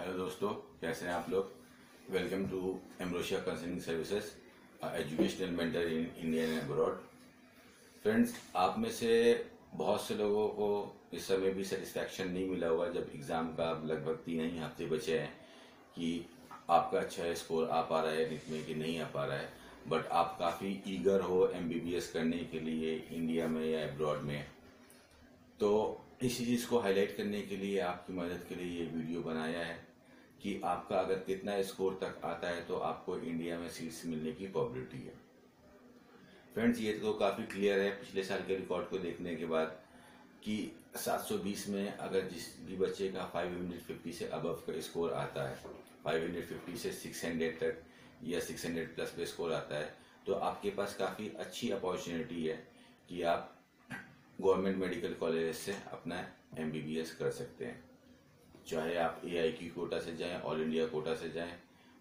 Hello दोस्तों, कैसे हैं आप लोग। Welcome to Ambrosia counselling services, educational mentor in India and abroad. Friends, आप में से बहुत से लोगों को इस समय भी सेटिस्फैक्शन नहीं मिला हुआ जब एग्ज़ाम का अब लगभग 3 ही हफ्ते बचे हैं कि आपका अच्छा स्कोर आ पा रहा है नीट में कि नहीं आ पा रहा है। बट आप काफ़ी ईगर हो एमबीबीएस करने के लिए इंडिया में या अब्रॉड में। तो इसी चीज़ को हाईलाइट करने के लिए आपकी मदद के लिए ये वीडियो बनाया है कि आपका अगर कितना स्कोर तक आता है तो आपको इंडिया में सीट्स मिलने की प्रोबेबिलिटी है। फ्रेंड्स, ये तो काफ़ी क्लियर है पिछले साल के रिकॉर्ड को देखने के बाद कि 720 में अगर जिस भी बच्चे का 550 से अबव का स्कोर आता है, 550 से 600 तक या 600 प्लस पे स्कोर आता है, तो आपके पास काफ़ी अच्छी अपॉर्चुनिटी है कि आप गवर्नमेंट मेडिकल कॉलेज से अपना एमबीबीएस कर सकते हैं। चाहे आप एआईक्यू कोटा से जाएं, ऑल इंडिया कोटा से जाएं,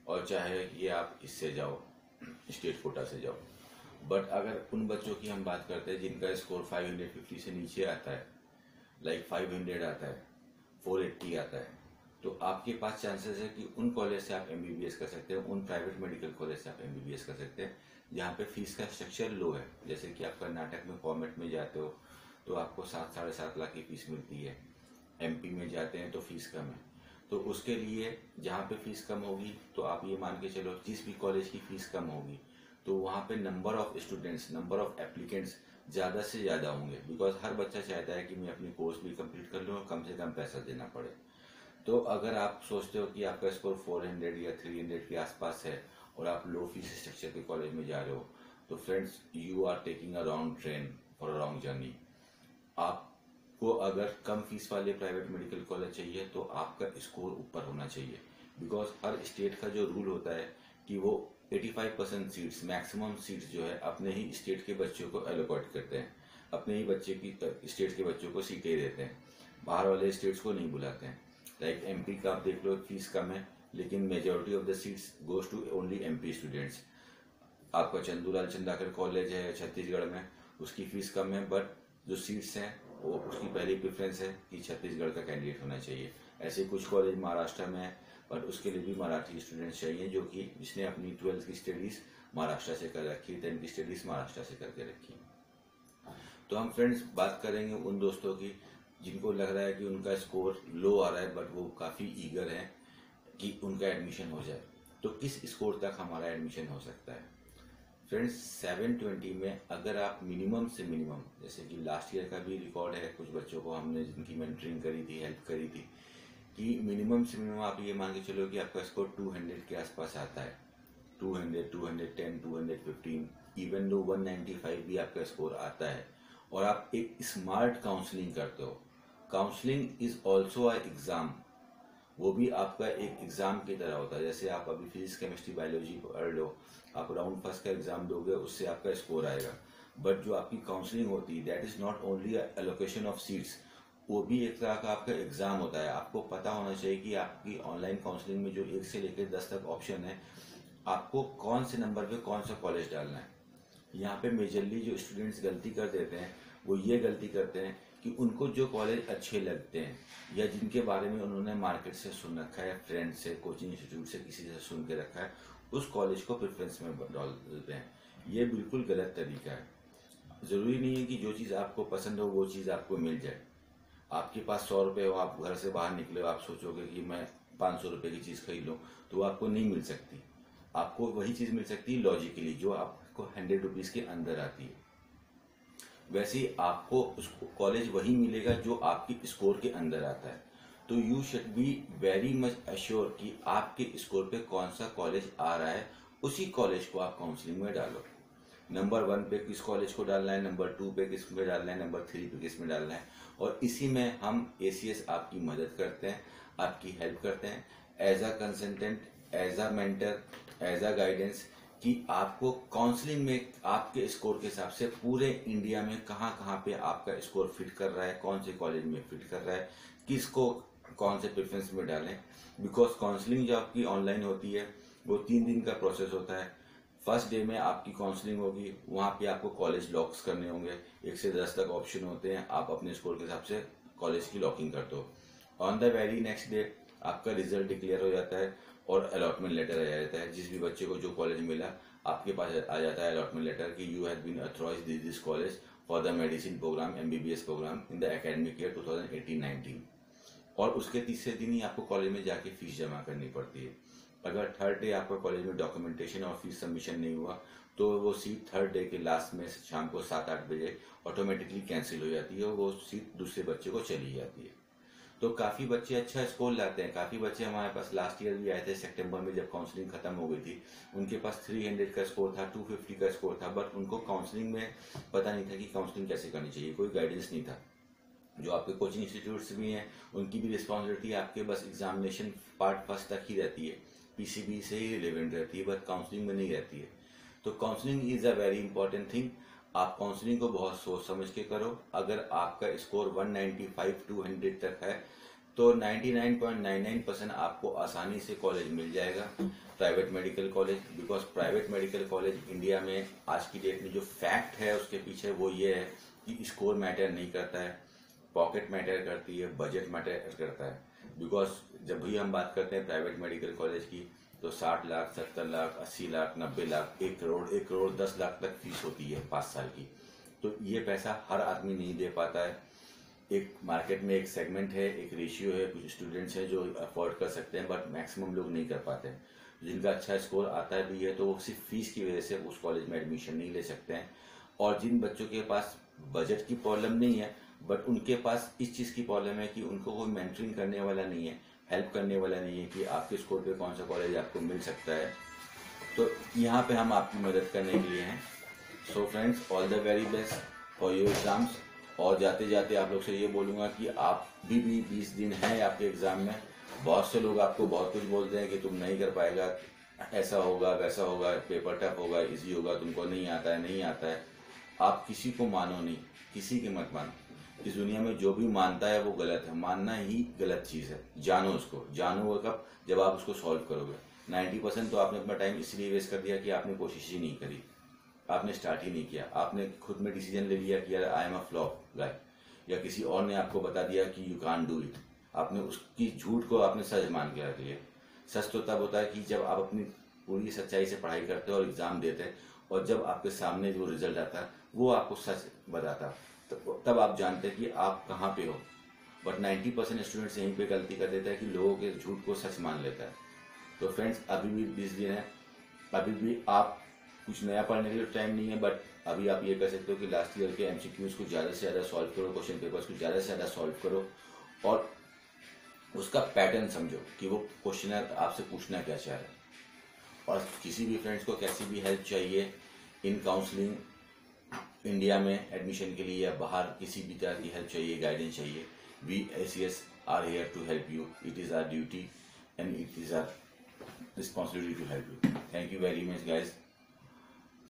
और चाहे ये आप इससे जाओ, स्टेट कोटा से जाओ। बट अगर उन बच्चों की हम बात करते हैं जिनका स्कोर 550 से नीचे आता है, लाइक 500 आता है, 480 आता है, तो आपके पास चांसेस है कि उन कॉलेज से आप एमबीबीएस कर सकते हैं, उन प्राइवेट मेडिकल कॉलेज से आप एमबीबीएस कर सकते हैं जहाँ पे फीस का स्ट्रक्चर लो है। जैसे कि आप कर्नाटक में फॉर्मेट में जाते हो तो आपको 7-7.5 लाख की फीस मिलती है, एमपी में जाते हैं तो फीस कम है। तो उसके लिए जहाँ पे फीस कम होगी तो आप ये मान के चलो जिस भी कॉलेज की फीस कम होगी तो वहाँ पे number of students, number of applicants ज़्यादा से ज़्यादा होंगे। बिकॉज हर बच्चा चाहता है कि मैं अपनी कोर्स भी कंप्लीट कर लूँ और कम से कम पैसा देना पड़े। तो अगर आप सोचते हो कि आपका स्कोर 400 या 300 के आसपास है और आप लो फीस स्ट्रक्चर के कॉलेज में जा रहे हो, तो friends, you are taking a wrong train for a wrong journey. आपको अगर कम फीस वाले प्राइवेट मेडिकल कॉलेज चाहिए तो आपका स्कोर ऊपर होना चाहिए। बिकॉज हर स्टेट का जो रूल होता है कि वो 85% सीट्स, मैक्सिमम सीट्स जो है अपने ही स्टेट के बच्चों को एलोकेट करते हैं, अपने ही बच्चे की स्टेट के बच्चों को सीटें देते हैं, बाहर वाले स्टेट्स को नहीं बुलाते हैं। लाइक एमपी का आप देख लो, फीस कम है लेकिन majority of the seats goes to only MP students. आपका चंदूलाल चंदाकर कॉलेज है छत्तीसगढ़ में, उसकी फीस कम है बट जो सीट्स हैं वो उसकी पहली प्रेफरेंस है कि छत्तीसगढ़ का कैंडिडेट होना चाहिए। ऐसे कुछ कॉलेज महाराष्ट्र में है बट उसके लिए भी मराठी स्टूडेंट्स चाहिए जो कि जिसने अपनी 12th की स्टडीज़ महाराष्ट्र से कर रखी, 10th की स्टडीज़ महाराष्ट्र से करके रखी। तो हम फ्रेंड्स बात करेंगे उन दोस्तों की जिनको लग रहा है कि उनका स्कोर लो आ रहा है बट वो काफ़ी ईगर है कि उनका एडमिशन हो जाए। तो किस स्कोर तक हमारा एडमिशन हो सकता है। फ्रेंड्स, 720 में अगर आप मिनिमम से मिनिमम, जैसे कि लास्ट ईयर का भी रिकॉर्ड है, कुछ बच्चों को हमने जिनकी मेंटरिंग करी थी, हेल्प करी थी, कि मिनिमम से मिनिमम आप ये मान के चलो कि आपका स्कोर 200 के आसपास आता है। 200, 210, 215, इवन दो 195 भी आपका स्कोर आता है और आप एक स्मार्ट काउंसलिंग करते हो। Counselling is also a exam, वो भी आपका एक एग्जाम की तरह होता है। जैसे आप अभी फिजिक्स, केमिस्ट्री, बायोलॉजी पढ़ लो, आप राउंड फर्स्ट का एग्जाम दोगे, उससे आपका स्कोर आएगा। बट जो आपकी काउंसलिंग होती है that is not only allocation of seats, वो भी एक तरह का आपका एग्जाम होता है। आपको पता होना चाहिए कि आपकी ऑनलाइन काउंसलिंग में जो 1 से लेकर 10 तक ऑप्शन है, आपको कौन से नंबर पे कौन सा कॉलेज डालना है। यहाँ पे मेजरली जो स्टूडेंट्स गलती कर देते हैं वो ये गलती करते हैं कि उनको जो कॉलेज अच्छे लगते हैं या जिनके बारे में उन्होंने मार्केट से सुन रखा है, फ्रेंड से, कोचिंग इंस्टीट्यूट से, किसी से सुन के रखा है, उस कॉलेज को प्रेफरेंस में डाल देते हैं। ये बिल्कुल गलत तरीका है। ज़रूरी नहीं है कि जो चीज़ आपको पसंद हो वो चीज़ आपको मिल जाए। आपके पास 100 रुपये हो, आप घर से बाहर निकले हो, आप सोचोगे कि मैं 500 रुपये की चीज़ खरीद लूँ, तो वो आपको नहीं मिल सकती। आपको वही चीज़ मिल सकती है लॉजिकली जो आपको 100 रुपीज़ के अंदर आती है। वैसे ही आपको उसको कॉलेज वही मिलेगा जो आपके स्कोर के अंदर आता है। तो you should be very much assure कि आपके स्कोर पे कौन सा कॉलेज आ रहा है, उसी कॉलेज को आप काउंसलिंग में डालो। नंबर 1 पे किस कॉलेज को डालना है, नंबर 2 पे किस में डालना है, नंबर 3 पे किस में डालना है, और इसी में हम एसीएस आपकी मदद करते हैं, आपकी हेल्प करते हैं as a consultant, as a mentor, as a guidance, कि आपको काउंसलिंग में आपके स्कोर के हिसाब से पूरे इंडिया में कहाँ कहाँ पे आपका स्कोर फिट कर रहा है, कौन से कॉलेज में फिट कर रहा है, किसको कौन से प्रेफरेंस में डालें। बिकॉज काउंसलिंग जो आपकी ऑनलाइन होती है वो 3 दिन का प्रोसेस होता है। फर्स्ट डे में आपकी काउंसलिंग होगी, वहाँ पे आपको कॉलेज लॉक्स करने होंगे, 1 से 10 तक ऑप्शन होते हैं, आप अपने स्कोर के हिसाब से कॉलेज की लॉकिंग करते हो। On the very next day आपका रिजल्ट डिक्लेयर हो जाता है और अलॉटमेंट लेटर आ जाता है। जिस भी बच्चे को जो कॉलेज मिला आपके पास आ जाता है अलॉटमेंट लेटर कि you have been authorised this college for the medicine program MBBS program in the academic year 2018-19। और उसके तीसरे दिन ही आपको कॉलेज में जाके फीस जमा करनी पड़ती है। अगर थर्ड डे आपका कॉलेज में डॉक्यूमेंटेशन और फीस सबमिशन नहीं हुआ तो वो सीट थर्ड डे के लास्ट में शाम को 7-8 बजे ऑटोमेटिकली कैंसिल हो जाती है और वो सीट दूसरे बच्चे को चली जाती है। तो काफ़ी बच्चे अच्छा स्कोर लाते हैं। काफ़ी बच्चे हमारे पास लास्ट ईयर भी आए थे सितंबर में जब काउंसलिंग खत्म हो गई थी। उनके पास 300 का स्कोर था, 250 का स्कोर था, बट उनको काउंसलिंग में पता नहीं था कि काउंसलिंग कैसे करनी चाहिए, कोई गाइडेंस नहीं था। जो आपके कोचिंग इंस्टीट्यूट्स भी हैं उनकी भी रिस्पॉन्सिबिलिटी आपके बस एग्जामिनेशन पार्ट फर्स्ट तक ही रहती है, PCB से ही रिलेवेंट रहती है, बट काउंसलिंग में नहीं रहती है। तो counselling is a very important thing. आप काउंसलिंग को बहुत सोच समझ के करो। अगर आपका स्कोर 195-200 तक है तो 99.99% आपको आसानी से कॉलेज मिल जाएगा, private medical college. Because private medical college India में आज की डेट में जो फैक्ट है उसके पीछे वो ये है कि स्कोर मैटर नहीं करता है, पॉकेट मैटर करती है, बजट मैटर करता है। बिकॉज जब भी हम बात करते हैं प्राइवेट मेडिकल कॉलेज की तो 60 लाख, 70 लाख, 80 लाख, 90 लाख, 1 करोड़, 1 करोड़ 10 लाख तक फीस होती है 5 साल की। तो ये पैसा हर आदमी नहीं दे पाता है। एक मार्केट में एक सेगमेंट है, एक रेशियो है, कुछ स्टूडेंट्स हैं जो अफोर्ड कर सकते हैं बट मैक्सिमम लोग नहीं कर पाते हैं। जिनका अच्छा स्कोर आता भी है तो वो सिर्फ फीस की वजह से उस कॉलेज में एडमिशन नहीं ले सकते हैं। और जिन बच्चों के पास बजट की प्रॉब्लम नहीं है बट उनके पास इस चीज़ की प्रॉब्लम है कि उनको कोई मेंटरिंग करने वाला नहीं है, हेल्प करने वाला नहीं है कि आपके स्कोर पे कौन सा कॉलेज आपको मिल सकता है, तो यहाँ पे हम आपकी मदद करने के लिए हैं। So friends, all the very best for your exams. और जाते जाते आप लोग से ये बोलूँगा कि आप भी 20 दिन हैं आपके एग्ज़ाम में। बहुत से लोग आपको बहुत कुछ बोलते हैं कि तुम नहीं कर पाएगा, ऐसा होगा, वैसा होगा, पेपर टफ होगा, इजी होगा, तुमको नहीं आता है, नहीं आता है। आप किसी को मानो नहीं, किसी की मत मानो। इस दुनिया में जो भी मानता है वो गलत है, मानना ही गलत चीज़ है। जानो उसको, जानो कब, जब आप उसको सॉल्व करोगे। 90% तो आपने अपना टाइम इसलिए वेस्ट कर दिया कि आपने कोशिश ही नहीं करी, आपने स्टार्ट ही नहीं किया। आपने खुद में डिसीजन ले लिया कि यार आई एम अ फ्लॉप गाय, या किसी और ने आपको बता दिया कि यू कांट डू इट। आपने उसकी झूठ को आपने सच मान के रख लिया। सच तो तब होता है कि जब आप अपनी पूरी सच्चाई से पढ़ाई करते हो और एग्जाम देते हैं और जब आपके सामने जो रिजल्ट आता है वो आपको सच बताता, तो तब आप जानते हैं कि आप कहाँ पे हो। बट 90% स्टूडेंट्स यहीं पे गलती कर देता है कि लोगों के झूठ को सच मान लेता है। तो फ्रेंड्स, अभी भी 20 दिन है, अभी भी आप कुछ नया पढ़ने के लिए टाइम नहीं है, बट अभी आप ये कर सकते हो कि लास्ट ईयर के MCQs को ज़्यादा से ज़्यादा सॉल्व करो, क्वेश्चन पेपर्स को ज़्यादा से ज़्यादा सॉल्व करो और उसका पैटर्न समझो कि वो क्वेश्चनर आपसे पूछना क्या चाह रहा है। और किसी भी फ्रेंड्स को कैसी भी हेल्प चाहिए इन काउंसलिंग, इंडिया में एडमिशन के लिए या बाहर किसी भी तरह की हेल्प चाहिए, गाइडेंस चाहिए, we ACS are here to help you. It is our duty and it is our responsibility to help you. Thank you very much guys.